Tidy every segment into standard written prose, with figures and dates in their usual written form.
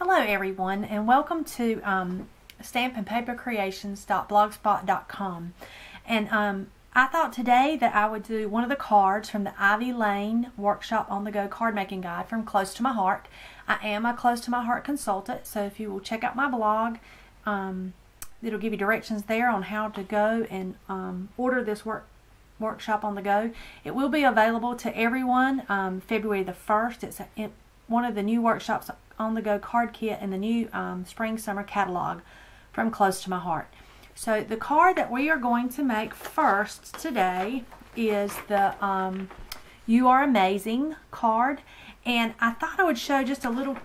Hello everyone, and welcome to stampandpapercreations.blogspot.com. And I thought today that I would do one of the cards from the Lane Workshop on the Go card making guide from Close to My Heart. I am a Close to My Heart consultant, so if you will check out my blog, it'll give you directions there on how to go and order this workshop on the go. It will be available to everyone February the 1st. It's one of the new workshops on the go card kit in the new spring summer catalog from Close to My Heart. So the card that we are going to make first today is the You Are Amazing card, and I thought I would show just a little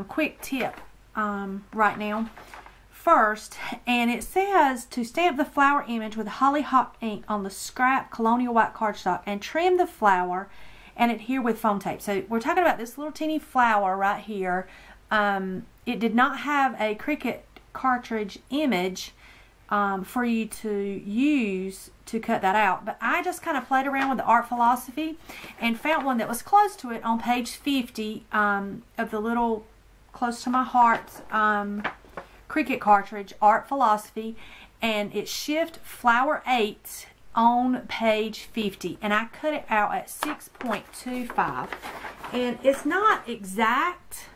quick tip right now first, and it says to stamp the flower image with hollyhock ink on the scrap colonial white cardstock and trim the flower and adhere with foam tape. So we're talking about this little teeny flower right here. It did not have a Cricut cartridge image for you to use to cut that out, but I just kind of played around with the art philosophy and found one that was close to it on page 50 of the little Close to My Heart Cricut cartridge, Art Philosophy, and it's Shift Flower 8 on page 50, and I cut it out at 6.25, and it's not exact,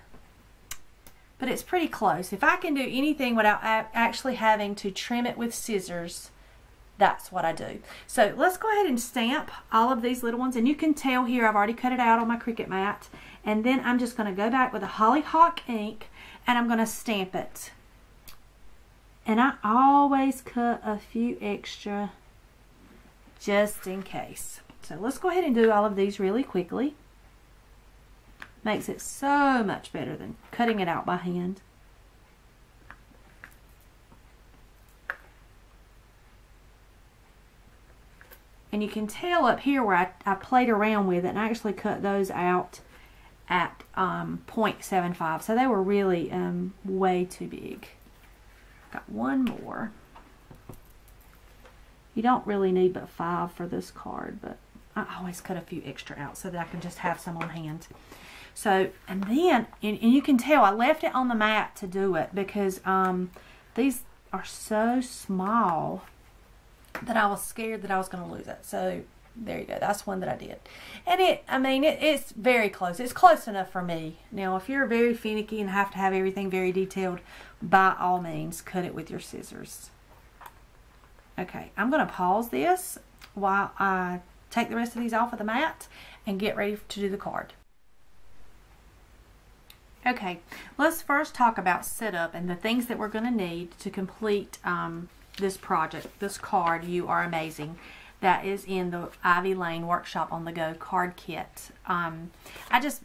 but it's pretty close. If I can do anything without actually having to trim it with scissors, that's what I do. So let's go ahead and stamp all of these little ones, and you can tell here I've already cut it out on my Cricut mat, and then I'm just going to go back with a hollyhock ink and I'm going to stamp it. And I always cut a few extra just in case. So let's go ahead and do all of these really quickly. Makes it so much better than cutting it out by hand. And you can tell up here where I played around with it, and I actually cut those out at 0.75. So they were really way too big. Got one more. You don't really need but 5 for this card, but I always cut a few extra out so that I can just have some on hand. So, and then, and you can tell I left it on the mat to do it because these are so small that I was scared that I was going to lose it. So there you go. That's one that I did. And it's very close. It's close enough for me. Now, if you're very finicky and have to have everything very detailed, by all means, cut it with your scissors. Okay, I'm going to pause this while I take the rest of these off of the mat and get ready to do the card. Okay, let's first talk about setup and the things that we're going to need to complete this project, this card, You Are Amazing, that is in the Lane Workshop on the Go card kit. I just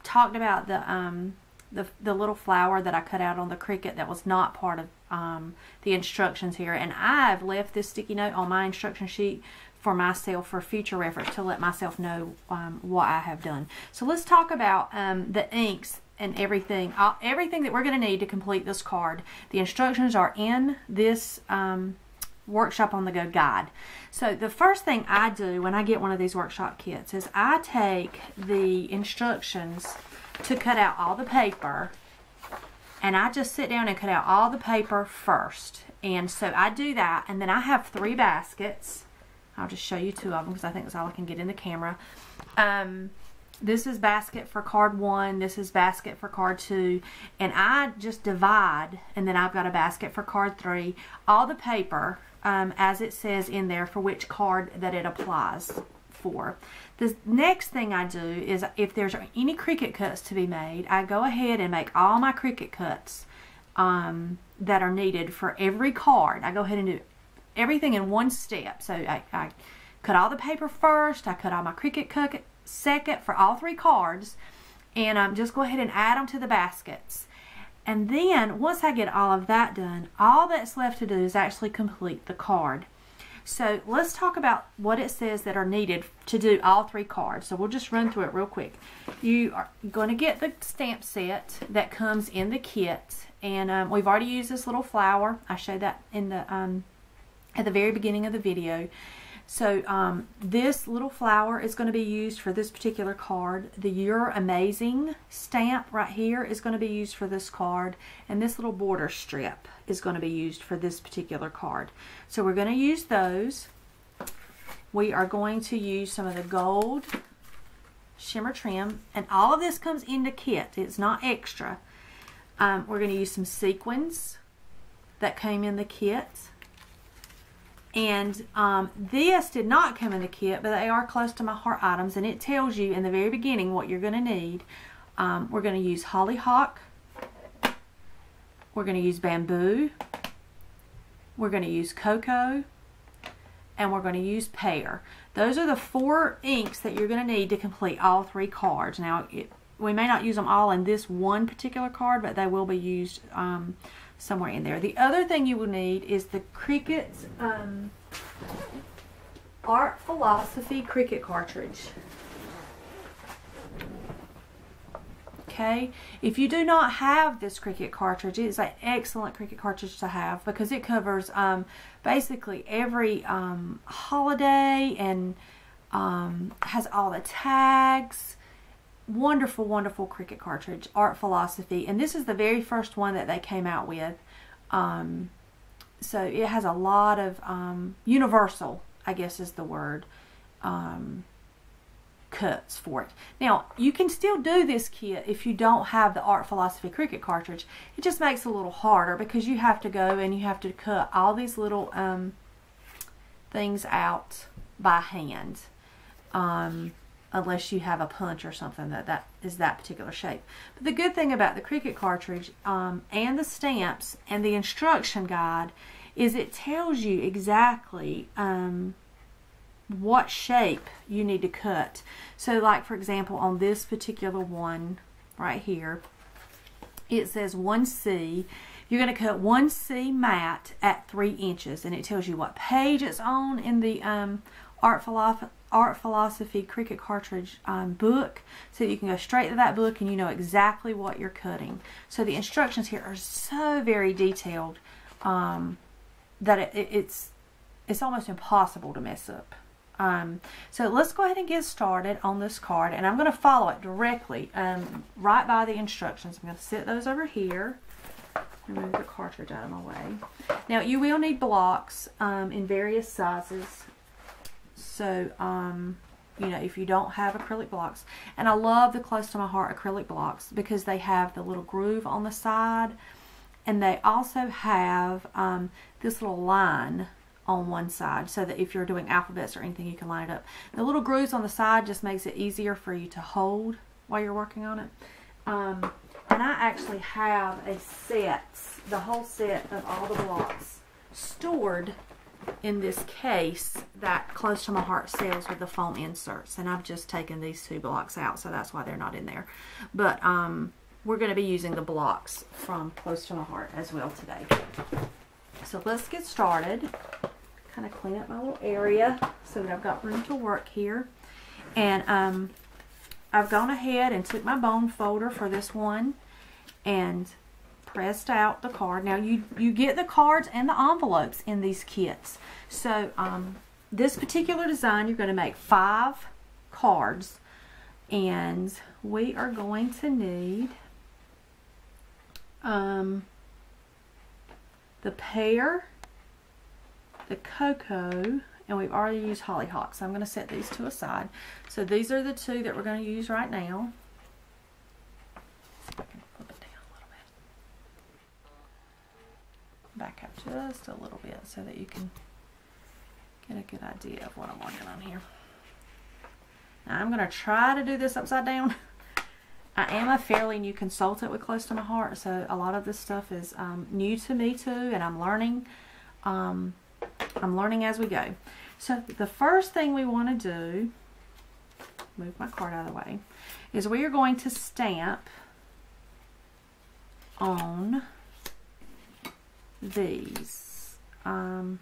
talked about the little flower that I cut out on the Cricut that was not part of the instructions here, and I've left this sticky note on my instruction sheet for myself for future reference to let myself know what I have done. So let's talk about the inks and everything that we're going to need to complete this card. The instructions are in this Workshop on the Go guide. So the first thing I do when I get one of these workshop kits is I take the instructions to cut out all the paper, and I just sit down and cut out all the paper first. And so I do that, and then I have 3 baskets. I'll just show you 2 of them because I think that's all I can get in the camera. This is basket for card 1, this is basket for card 2, and I just divide, and then I've got a basket for card 3, all the paper as it says in there for which card that it applies for. The next thing I do is if there's any Cricut cuts to be made, I go ahead and make all my Cricut cuts that are needed for every card. I go ahead and do everything in one step. So I cut all the paper first, I cut all my Cricut cut second for all 3 cards, and just go ahead and add them to the baskets. And then once I get all of that done, all that's left to do is actually complete the card. So let's talk about what it says that are needed to do all 3 cards. So we'll just run through it real quick. You are going to get the stamp set that comes in the kit, and we've already used this little flower. I showed that in the at the very beginning of the video. So this little flower is going to be used for this particular card. The You're Amazing stamp right here is going to be used for this card. And this little border strip is going to be used for this particular card. So we're going to use those. We are going to use some of the gold shimmer trim. And all of this comes in the kit. It's not extra. We're going to use some sequins that came in the kit. And this did not come in the kit, but they are close to my heart items, and it tells you in the very beginning what you're going to need. We're going to use hollyhock. We're going to use bamboo. We're going to use cocoa. And we're going to use pear. Those are the 4 inks that you're going to need to complete all 3 cards. Now, we may not use them all in this one particular card, but they will be used somewhere in there. The other thing you will need is the Cricut Art Philosophy Cricut cartridge. Okay, if you do not have this Cricut cartridge, it's an excellent Cricut cartridge to have because it covers basically every holiday and has all the tags. Wonderful, wonderful Cricut cartridge, Art Philosophy, and this is the very first one that they came out with. So it has a lot of universal, I guess is the word, cuts for it. Now, you can still do this kit if you don't have the Art Philosophy Cricut cartridge. It just makes it a little harder because you have to go and you have to cut all these little things out by hand. Unless you have a punch or something that is that particular shape. But the good thing about the Cricut cartridge and the stamps and the instruction guide is it tells you exactly what shape you need to cut. So like for example on this particular one right here, it says 1C. You're going to cut 1C matte at 3 inches, and it tells you what page it's on in the Art Philosophy Cricut cartridge book, so you can go straight to that book and you know exactly what you're cutting. So the instructions here are so very detailed that it's almost impossible to mess up. So let's go ahead and get started on this card, and I'm going to follow it directly right by the instructions. I'm going to set those over here. Remove the cartridge out of my way. Now you will need blocks in various sizes. So, you know, if you don't have acrylic blocks, and I love the Close to My Heart acrylic blocks because they have the little groove on the side, and they also have this little line on one side so that if you're doing alphabets or anything, you can line it up. The little grooves on the side just makes it easier for you to hold while you're working on it. And I actually have a set, the whole set of all the blocks stored in this case that Close to My Heart sells with the foam inserts, and I've just taken these 2 blocks out, so that's why they're not in there. But we're going to be using the blocks from Close to My Heart as well today. So let's get started. Kind of clean up my little area so that I've got room to work here. And I've gone ahead and took my bone folder for this one and pressed out the card. Now you get the cards and the envelopes in these kits. So this particular design, you're going to make 5 cards, and we are going to need the pear, the cocoa, and we've already used hollyhock, so I'm going to set these 2 aside. So these are the 2 that we're going to use right now. See if I can flip it down a little bit. Back up just a little bit so that you can get a good idea of what I'm working on here. Now I'm going to try to do this upside down. I am a fairly new consultant with Close to My Heart, so a lot of this stuff is new to me too, and I'm learning. I'm learning as we go. So the first thing we want to do, move my card out of the way, is we are going to stamp on these. And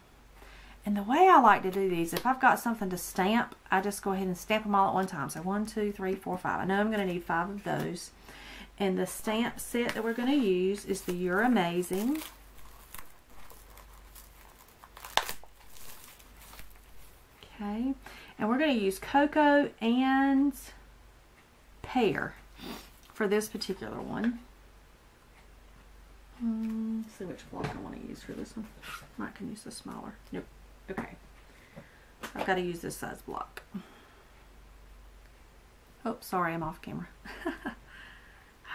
the way I like to do these, if I've got something to stamp, I just go ahead and stamp them all at one time. So 1, 2, 3, 4, 5. I know I'm going to need 5 of those. And the stamp set that we're going to use is the You're Amazing. Okay, and we're going to use cocoa and pear for this particular one. Let's see which block I want to use for this one. I can use the smaller. Nope. Okay. I've got to use this size block. Oh, sorry, I'm off camera.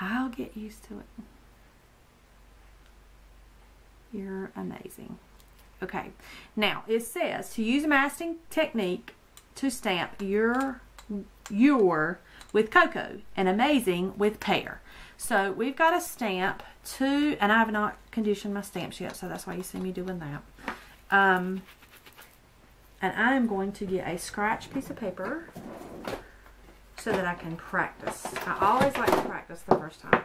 I'll get used to it. You're amazing. Okay, now it says to use a masking technique to stamp your with cocoa and amazing with pear. So we've got a stamp to, and I have not conditioned my stamps yet, so that's why you see me doing that. And I am going to get a scratch piece of paper so that I can practice. I always like to practice the first time.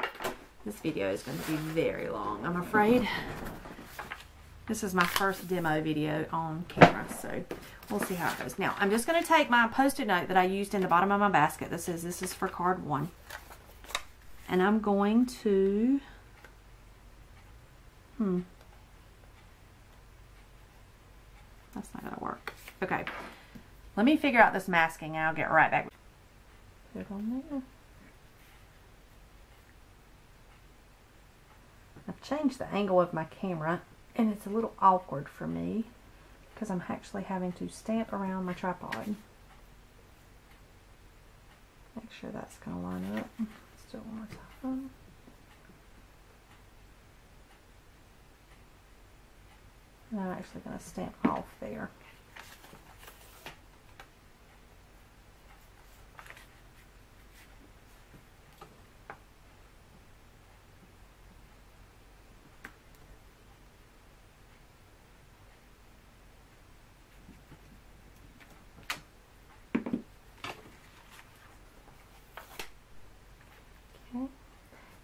This video is going to be very long, I'm afraid. This is my first demo video on camera, so we'll see how it goes. Now, I'm just going to take my Post-it note that I used in the bottom of my basket that says this is for card 1. And I'm going to... That's not going to work. Okay. Let me figure out this masking and I'll get right back. Put it on there. I've changed the angle of my camera. And it's a little awkward for me because I'm actually having to stamp around my tripod. Make sure that's going to line up. Still one more time. And I'm actually going to stamp off there.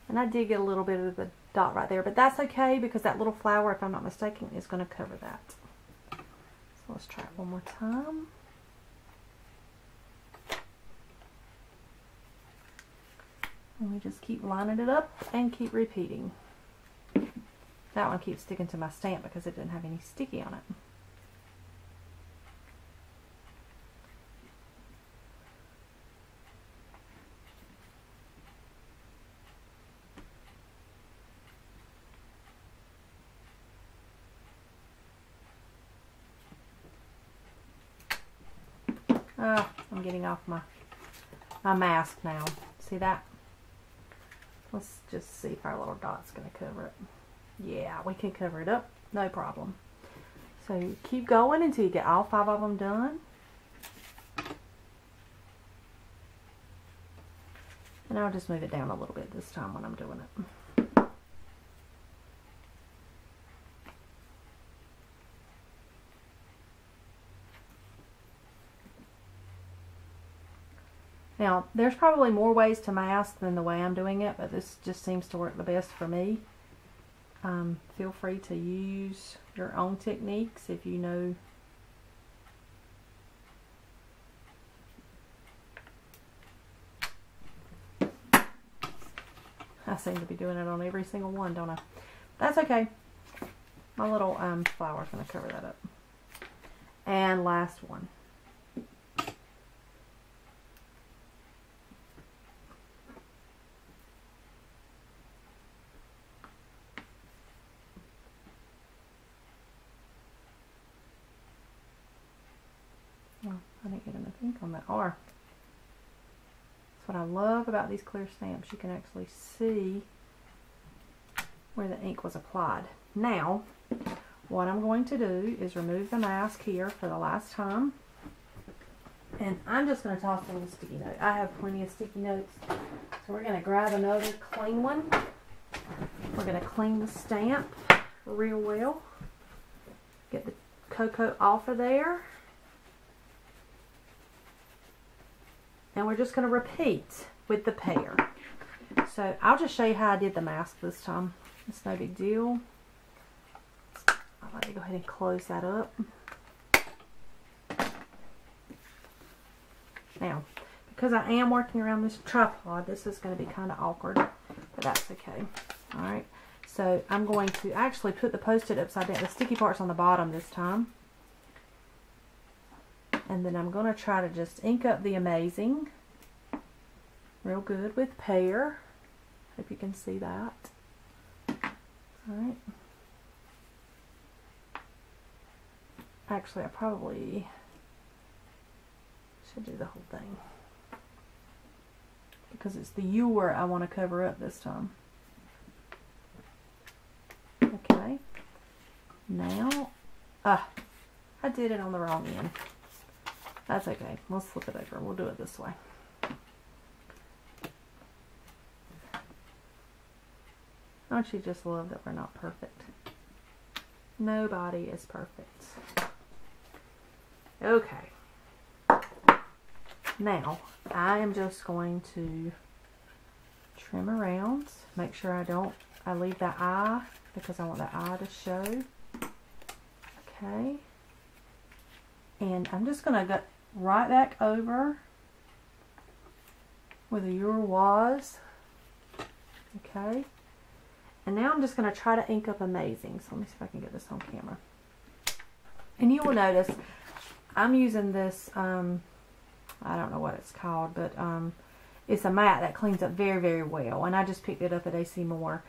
And I did get a little bit of the dot right there, but that's okay because that little flower, if I'm not mistaken, is going to cover that. So let's try it one more time. And we just keep lining it up and keep repeating. That one keeps sticking to my stamp because it didn't have any sticky on it. I'm getting off my mask now. See that? Let's just see if our little dot's going to cover it. Yeah, we can cover it up. No problem. So you keep going until you get all 5 of them done. And I'll just move it down a little bit this time when I'm doing it. Now, there's probably more ways to mask than the way I'm doing it, but this just seems to work the best for me. Feel free to use your own techniques if you know. I seem to be doing it on every single one, don't I? That's okay. My little flower's going to cover that up. And last one. Oh, I didn't get enough ink on that R. That's what I love about these clear stamps. You can actually see where the ink was applied. Now, what I'm going to do is remove the mask here for the last time. And I'm just going to toss a little sticky note. I have plenty of sticky notes. So we're going to grab another clean one. We're going to clean the stamp real well. Get the cocoa off of there. And we're just going to repeat with the pear. So I'll just show you how I did the mask this time. It's no big deal. I'll let you go ahead and close that up. Now, because I am working around this tripod, this is going to be kind of awkward, but that's okay. Alright, so I'm going to actually put the Post-it upside down. The sticky part's on the bottom this time. And then I'm going to try to just ink up the Amazing real good with Pear. Hope you can see that. Alright. Actually, I probably should do the whole thing, because it's the ewer I want to cover up this time. Okay. Now, I did it on the wrong end. That's okay. Let's flip it over. We'll do it this way. Don't you just love that we're not perfect? Nobody is perfect. Okay. Now, I am just going to trim around. Make sure I leave that eye, because I want that eye to show. Okay. And I'm just going to go right back over where the ewer was. Okay. And now I'm just going to try to ink up Amazing. So let me see if I can get this on camera. And you will notice I'm using this, I don't know what it's called, but it's a matte that cleans up very, very well. And I just picked it up at AC Moore.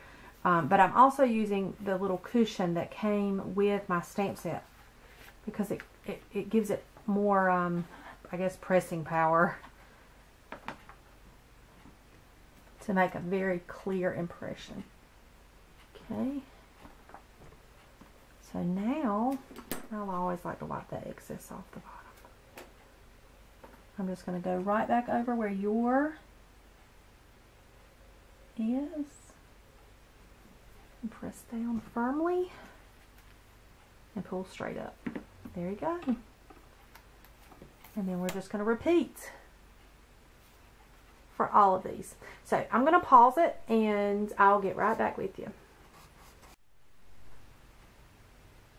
But I'm also using the little cushion that came with my stamp set, because it gives it more, I guess, pressing power to make a very clear impression. Okay. So now, I'll always like to wipe that excess off the bottom. I'm just going to go right back over where your is. And press down firmly. And pull straight up. There you go. And then we're just going to repeat for all of these. So I'm going to pause it and I'll get right back with you.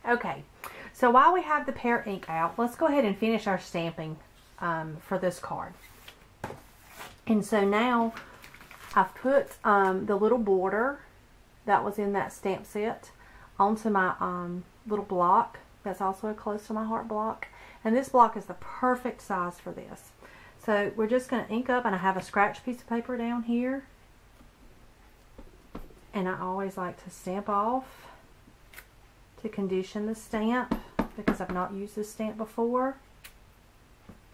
Okay, so while we have the Pear ink out, let's go ahead and finish our stamping for this card. And so now I've put the little border that was in that stamp set onto my little block. That's also a close to my heart block. And this block is the perfect size for this. So we're just going to ink up, and I have a scratch piece of paper down here. And I always like to stamp off to condition the stamp, because I've not used this stamp before,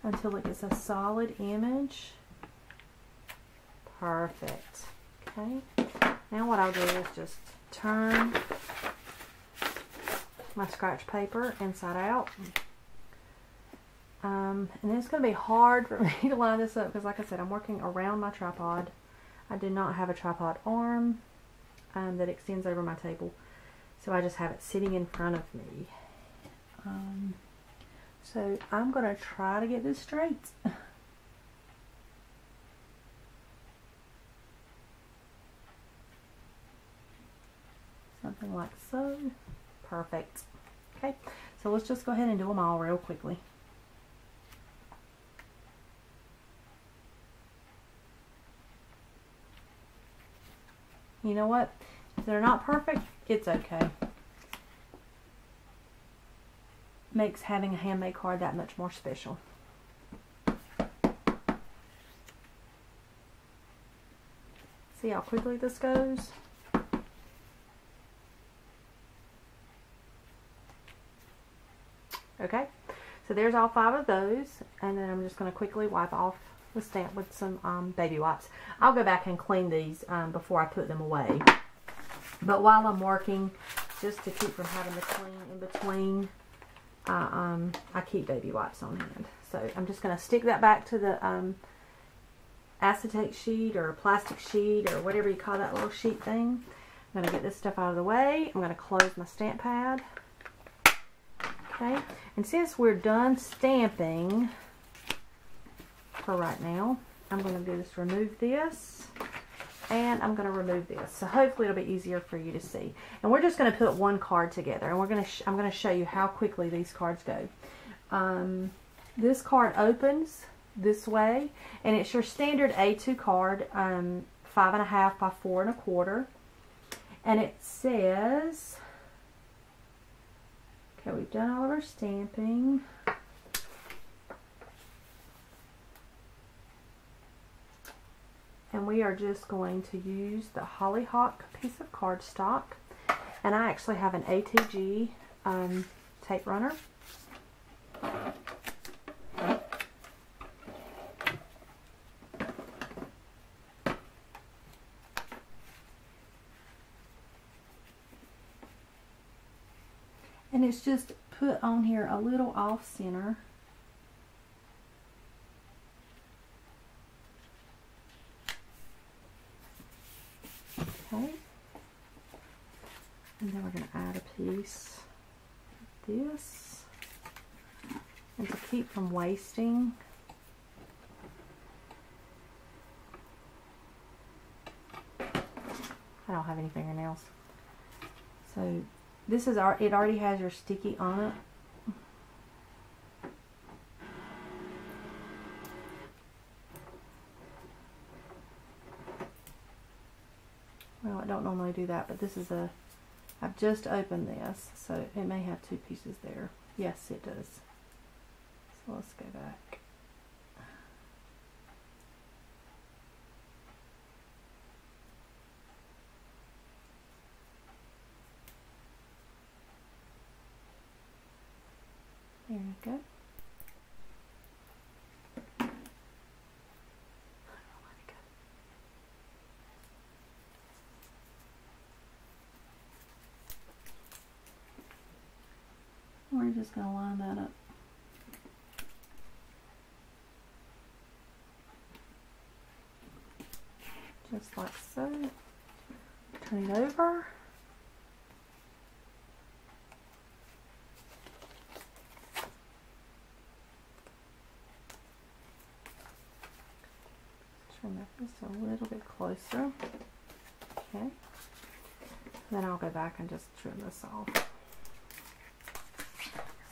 until it gets a solid image. Perfect. Okay. Now what I'll do is just turn my scratch paper inside out. And it's going to be hard for me to line this up, because like I said, I'm working around my tripod. I do not have a tripod arm that extends over my table. So I just have it sitting in front of me. So I'm going to try to get this straight. Something like so. Perfect. Okay, so let's just go ahead and do them all real quickly. You know what? If they're not perfect, it's okay. Makes having a handmade card that much more special. See how quickly this goes? Okay, so there's all 5 of those, and then I'm just going to quickly wipe off the stamp with some baby wipes. I'll go back and clean these before I put them away. But while I'm working, just to keep from having to clean in between, I keep baby wipes on hand. So I'm just going to stick that back to the acetate sheet or plastic sheet or whatever you call that little sheet thing. I'm going to get this stuff out of the way. I'm going to close my stamp pad. Okay, and since we're done stamping for right now, I'm going to do this, remove this, and I'm going to remove this. So hopefully it'll be easier for you to see. And we're just going to put one card together, and I'm going to show you how quickly these cards go. This card opens this way, and it's your standard A2 card, 5.5 by 4 1/4, and it says, okay, we've done all of our stamping. are just going to use the Hollyhock piece of cardstock, and I actually have an ATG tape runner. And it's just put on here a little off center. Okay. And then we're going to add a piece of this. And to keep from wasting, I don't have any fingernails. So this is it already has your sticky on it. Well, I don't normally do that, but this is I've just opened this, so it may have two pieces there. Yes, it does. So let's go back. There you go. We're just going to line that up. Just like so. Turn it over. Trim that just a little bit closer. Okay. Then I'll go back and just trim this off.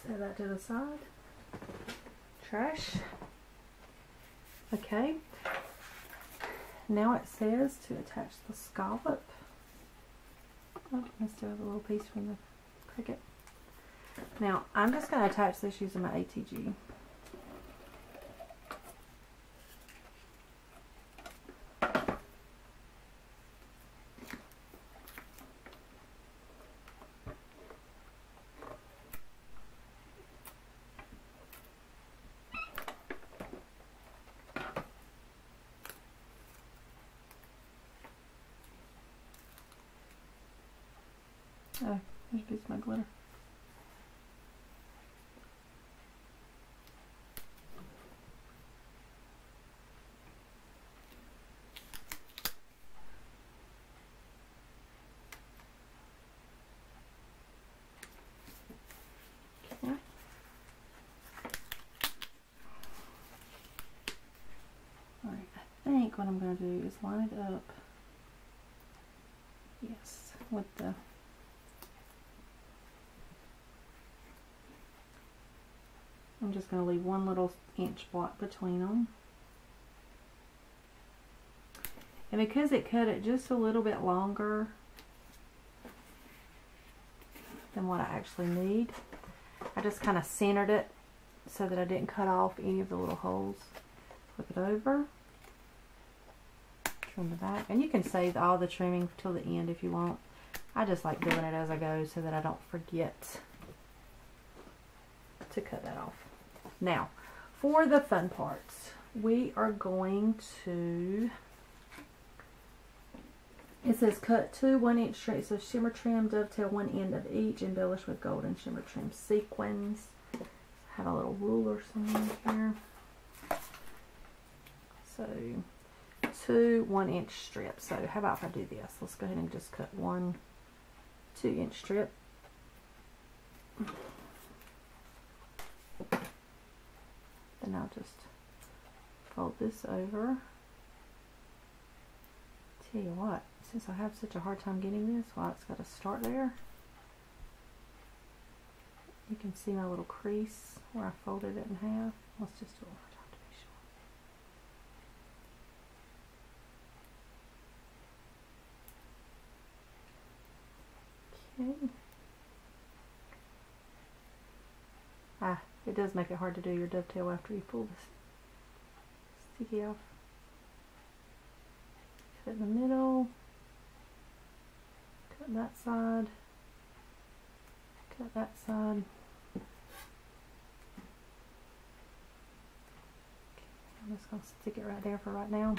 Set that to the side. Trash. Okay. Now it says to attach the scallop. Oh, I still have a little piece from the cricket. Now I'm just going to attach this using my ATG. Oh, there's a piece of my glitter. Okay. Alright, I think what I'm going to do is line it up, yes, with the I'm just going to leave one little inch block between them. And because it cut it just a little bit longer than what I actually need, I just kind of centered it so that I didn't cut off any of the little holes. Flip it over. Trim the back. And you can save all the trimming till the end if you want. I just like doing it as I go so that I don't forget to cut that off. Now, for the fun parts, we are going to, it says cut 2 1-inch strips of shimmer trim, dovetail one end of each, embellish with golden shimmer trim sequins. I have a little ruler somewhere here. So, 2 1-inch strips. So, how about if I do this? Let's go ahead and just cut 1 2-inch strip. Then I'll just fold this over. Tell you what, since I have such a hard time getting this, well, it's got to start there. You can see my little crease where I folded it in half. Let's just do it one more time to be sure. Okay. Ah, it does make it hard to do your dovetail after you pull this sticky off. cut in the middle, cut that side, cut that side. I'm just going to stick it right there for right now.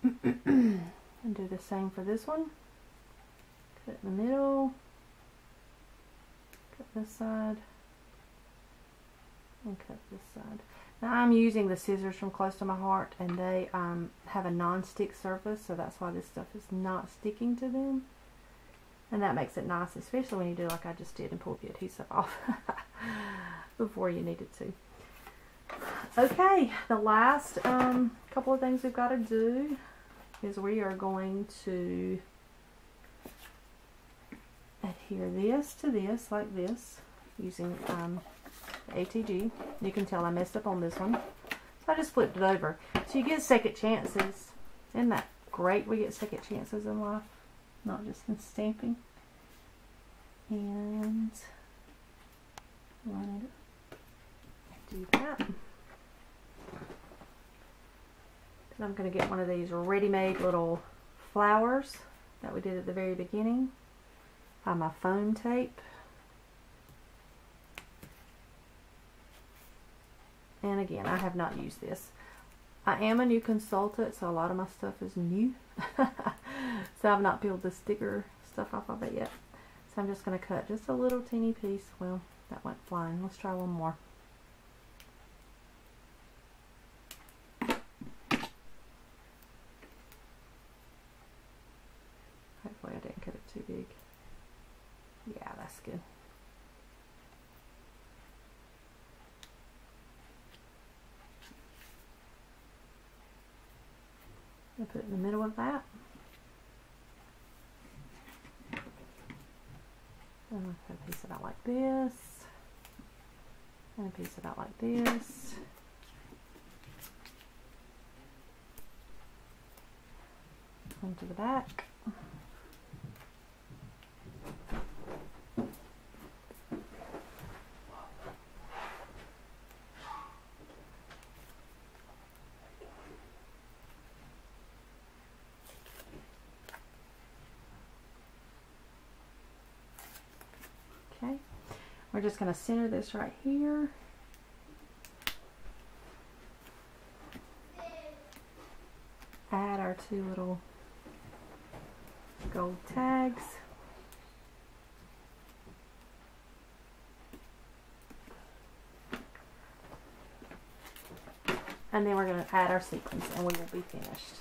And do the same for this one. Cut in the middle, cut this side, and cut this side. Now I'm using the scissors from Close to My Heart, and they have a non-stick surface, so that's why this stuff is not sticking to them. And that makes it nice, especially when you do like I just did and pull the adhesive off before you needed to. Okay, the last couple of things we've got to do is we are going to adhere this to this like this using the ATG. You can tell I messed up on this one, so I just flipped it over. So you get second chances. Isn't that great? We get second chances in life, not just in stamping. And line it up. Do that. And I'm going to get one of these ready-made little flowers that we did at the very beginning. By my foam tape. And again, I have not used this. I am a new consultant, so a lot of my stuff is new. So I've not peeled the sticker stuff off of it yet. So I'm just going to cut just a little teeny piece. Well, that went flying. Let's try one more. Hopefully I didn't cut it too big. Yeah, that's good. I'll put it in the middle of that. And I'll put a piece about like this. And a piece about like this. Onto the back. Okay, we're just going to center this right here. Add our two little gold tags. And then we're going to add our sequins and we will be finished.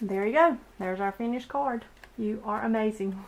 There you go. There's our finished card. You are amazing.